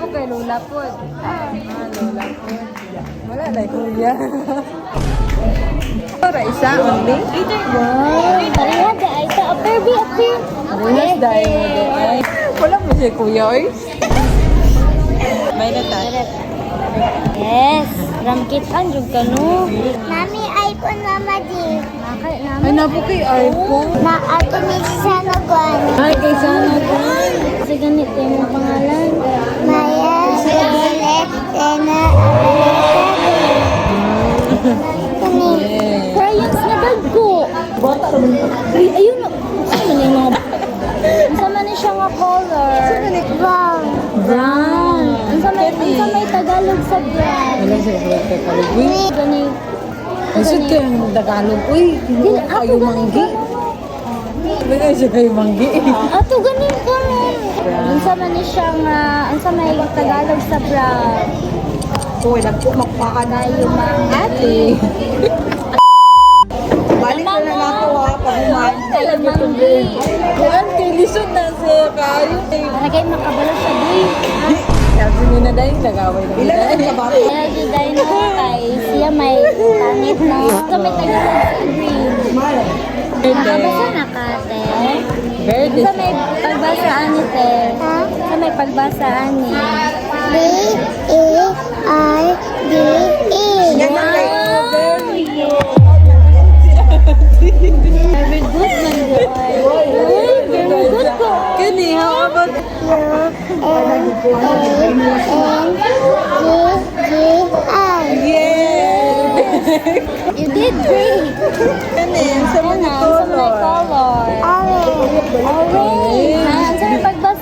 kay Lola po. Lola po. Wala na kuya. Para isa only. Wow. Parehas da ay sa upper be upper. Parehas dahil mo din. Wala mo siya kuya oy. May nata. Yes. Ramkit an jud kanu. Nami iPhone mama di. Ay napo kay iPhone. Na ato ni sana kuan. Ay kay sana ko. Kasi ganito yung pangalan. Maya, Sele, Lena, Kani. Crayons na dagko. Bata naman. Ay, ayun na. Saan na yung mga... Sama na siya nga color. Brown. Brown. Ang may Tagalog sa brown. Wala siya kuya kay Kalugwi. Gani. Ay sud kay ang Tagalog. Uy, Dili, hindi ato kayo manggi. Bagay siya kayo manggi. Ato ganin ko nun. Ang sama ni siya nga... Ang sa may Tagalog sa brown. Uy, nagpumakpaka na Tayo mga ate. Balik na lang ako pag umain. Tayo manggi. Kuan kay lisod na siya kayo. Nagay makabalo siya di. Sabi niyo na dahil nagaway na. Ilan ang kabaro? Kaya di dahil na kay siya may tangit no. Sa may Tagalog sa green. Nakabasa na ka, te. Verde. Sa may pagbasaan ni te. Sa may pagbasaan ni. D-E-R-D-E. Yan ang kay Very good man doon. Very good ko. Kani, how about N-G-G-I. yeah. You did great. Kani, sa mga Ano, sa may color. color. Orange. Orange. Sa may pagbasa